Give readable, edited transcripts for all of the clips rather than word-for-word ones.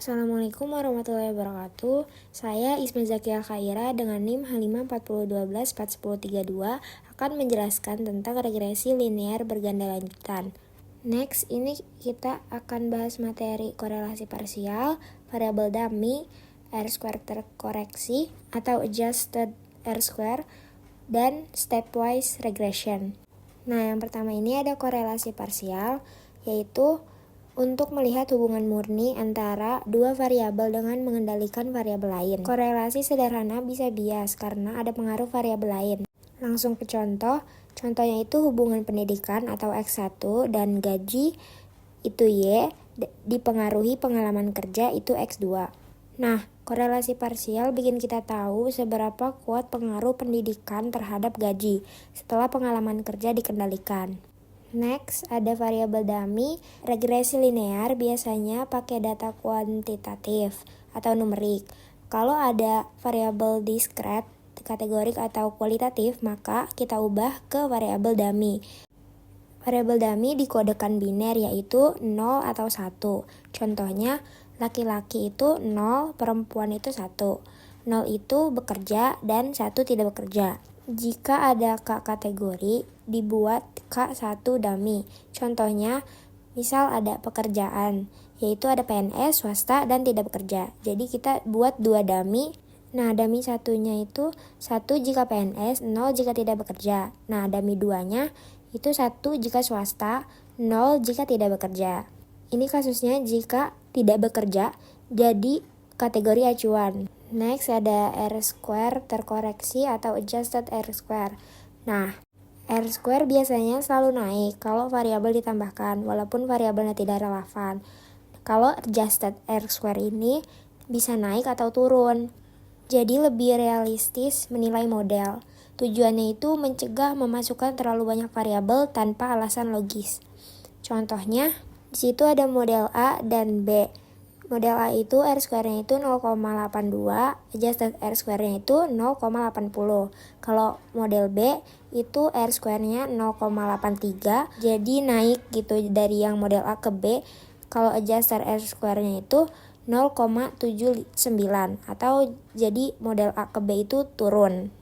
Assalamualaikum warahmatullahi wabarakatuh. Saya Isma Zakia Khaira dengan NIM H540124032 akan menjelaskan tentang regresi linear berganda lanjutan. Next, ini kita akan bahas materi korelasi parsial, variabel dummy, R-square terkoreksi atau adjusted R-square, dan stepwise regression. Nah, yang pertama ini ada korelasi parsial, yaitu untuk melihat hubungan murni antara dua variabel dengan mengendalikan variabel lain. Korelasi sederhana bisa bias karena ada pengaruh variabel lain. Langsung ke contoh. Contohnya itu hubungan pendidikan atau X1 dan gaji itu Y dipengaruhi pengalaman kerja itu X2. Nah, korelasi parsial bikin kita tahu seberapa kuat pengaruh pendidikan terhadap gaji setelah pengalaman kerja dikendalikan. Next, ada variabel dummy. Regresi linear biasanya pakai data kuantitatif atau numerik. Kalau ada variabel diskret, kategorik atau kualitatif, maka kita ubah ke variabel dummy. Variabel dummy dikodekan biner yaitu 0 atau 1. Contohnya, laki-laki itu 0, perempuan itu 1. 0 itu bekerja dan 1 tidak bekerja. Jika ada K kategori, dibuat K1 dummy. Contohnya, misal ada pekerjaan, yaitu ada PNS, swasta, dan tidak bekerja. Jadi kita buat 2 dummy. Nah, dummy satunya itu 1 jika PNS, 0 jika tidak bekerja. Nah, dummy 2-nya itu 1 jika swasta, 0 jika tidak bekerja. Ini kasusnya jika tidak bekerja, jadi kategori acuan. Next, ada R-square terkoreksi atau adjusted R-square. Nah, R-square biasanya selalu naik kalau variabel ditambahkan, walaupun variabelnya tidak relevan. Kalau adjusted R-square ini bisa naik atau turun. Jadi lebih realistis menilai model. Tujuannya itu mencegah memasukkan terlalu banyak variabel tanpa alasan logis. Contohnya, di situ ada model A dan B. Model A itu R-square-nya itu 0,82, adjusted R-square-nya itu 0,80. Kalau model B itu R-square-nya 0,83, jadi naik gitu dari yang model A ke B. Kalau adjusted R-square-nya itu 0,79 atau jadi model A ke B itu turun.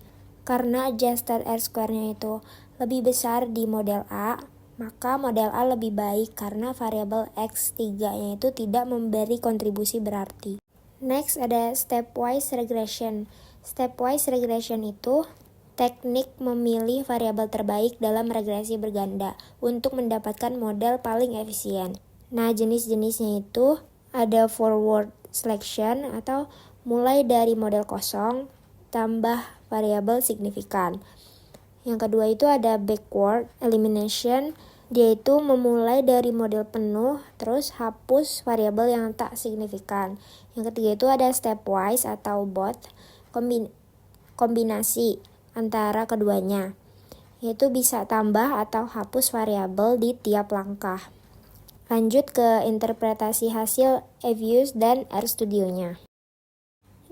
Karena adjusted R-square-nya itu lebih besar di model A, maka model A lebih baik karena variabel X3-nya itu tidak memberi kontribusi berarti. Next, ada stepwise regression. Stepwise regression itu teknik memilih variabel terbaik dalam regresi berganda untuk mendapatkan model paling efisien. Nah, jenis-jenisnya itu ada forward selection atau mulai dari model kosong tambah variabel signifikan. Yang kedua itu ada backward elimination, dia itu memulai dari model penuh terus hapus variabel yang tak signifikan. Yang ketiga itu ada stepwise atau both, kombinasi antara keduanya, yaitu bisa tambah atau hapus variabel di tiap langkah. Lanjut ke interpretasi hasil EViews dan RStudionya.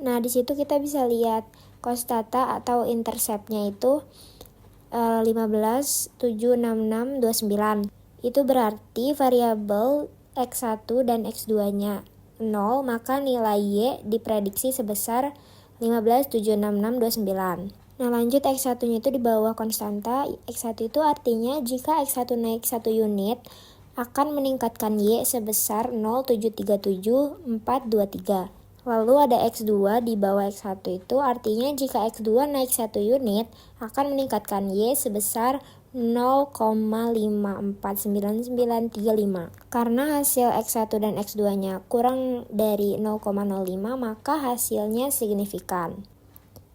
Nah, di situ kita bisa lihat cos-theta atau intercept-nya itu 15, 7, 6, 6, 29. Itu berarti variabel X1 dan X2-nya 0, maka nilai Y diprediksi sebesar 15, 7, 6, 6, 29. Nah, lanjut X1-nya itu di bawah konstanta. X1 itu artinya jika X1 naik 1 unit, akan meningkatkan Y sebesar 0,737,423. Lalu ada X2 di bawah X1 itu artinya jika X2 naik 1 unit akan meningkatkan Y sebesar 0,549935. Karena hasil X1 dan X2-nya kurang dari 0,05 maka hasilnya signifikan.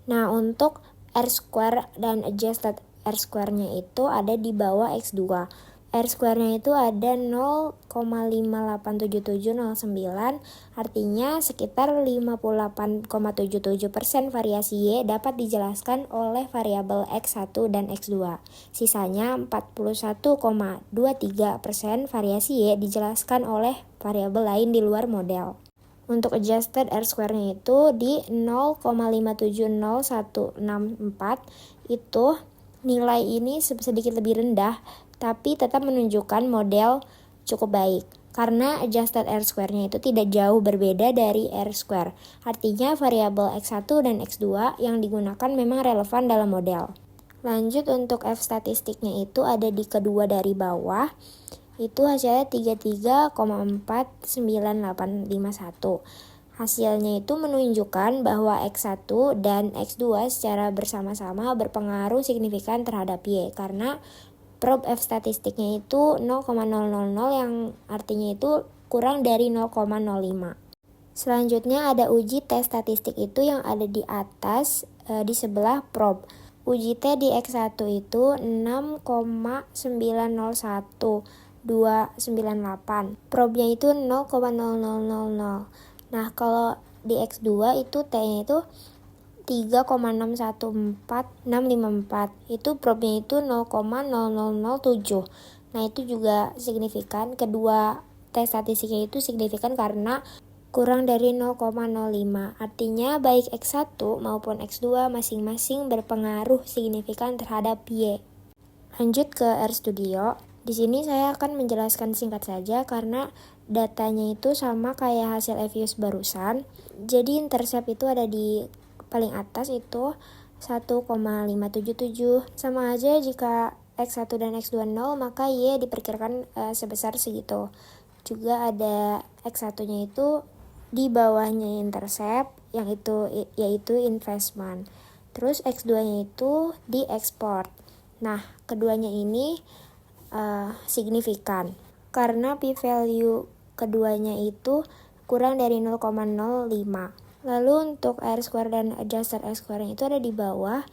Nah, untuk R-square dan adjusted R-square-nya itu ada di bawah X2. R-square-nya itu ada 0,587709, artinya sekitar 58,77% variasi Y dapat dijelaskan oleh variabel X1 dan X2. Sisanya 41,23% variasi Y dijelaskan oleh variabel lain di luar model. Untuk adjusted R-square-nya itu di 0,570164, itu nilai ini sedikit lebih rendah tapi tetap menunjukkan model cukup baik. Karena adjusted R-square-nya itu tidak jauh berbeda dari R-square. Artinya variabel X1 dan X2 yang digunakan memang relevan dalam model. Lanjut untuk F statistiknya itu ada di kedua dari bawah. Itu hasilnya 33,49851. Hasilnya itu menunjukkan bahwa X1 dan X2 secara bersama-sama berpengaruh signifikan terhadap Y. Karena prob F statistiknya itu 0,000 yang artinya itu kurang dari 0,05. Selanjutnya ada uji T statistik itu yang ada di atas di sebelah prob. Uji T di X1 itu 6,901298. Probnya itu 0,0000. Nah, kalau di X2 itu T-nya itu 3,614654. Itu probnya itu 0,0007. Nah, itu juga signifikan. Kedua T statistiknya itu signifikan karena kurang dari 0,05. Artinya baik X1 maupun X2 masing-masing berpengaruh signifikan terhadap Y. Lanjut ke RStudio. Di sini saya akan menjelaskan singkat saja karena datanya itu sama kayak hasil EVIUS barusan. Jadi intercept itu ada di paling atas itu 1,577. Sama aja jika X1 dan X2 0, maka Y diperkirakan sebesar segitu. Juga ada X1-nya itu di bawahnya intercept yang itu yaitu investment. Terus X2-nya itu di export. Nah, keduanya ini signifikan karena p-value keduanya itu kurang dari 0,05. Lalu untuk R-square dan adjusted R-square itu ada di bawah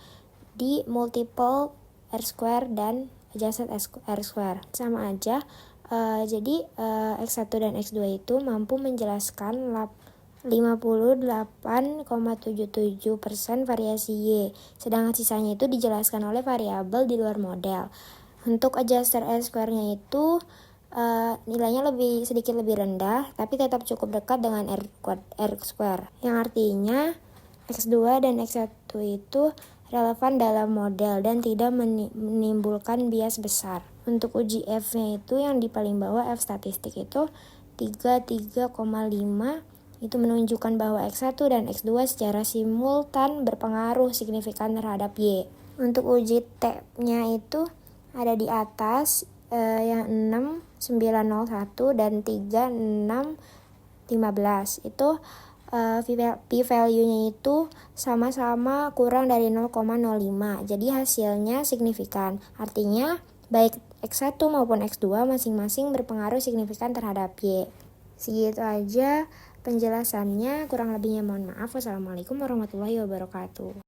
di multiple R-square dan adjusted R-square. Sama aja. Jadi X1 dan X2 itu mampu menjelaskan 58,77% variasi Y. Sedangkan sisanya itu dijelaskan oleh variabel di luar model. Untuk adjusted R-square-nya itu nilainya sedikit lebih rendah, tapi tetap cukup dekat dengan R-square. Yang artinya X2 dan X1 itu relevan dalam model dan tidak menimbulkan bias besar. Untuk uji F-nya itu yang di paling bawah F statistik itu 33,5, itu menunjukkan bahwa X1 dan X2 secara simultan berpengaruh signifikan terhadap Y. Untuk uji T-nya itu ada di atas yang 6901 dan 3615. Itu p-value-nya itu sama-sama kurang dari 0,05. Jadi hasilnya signifikan. Artinya baik X1 maupun X2 masing-masing berpengaruh signifikan terhadap Y. Segitu aja penjelasannya, kurang lebihnya mohon maaf. Wassalamualaikum warahmatullahi wabarakatuh.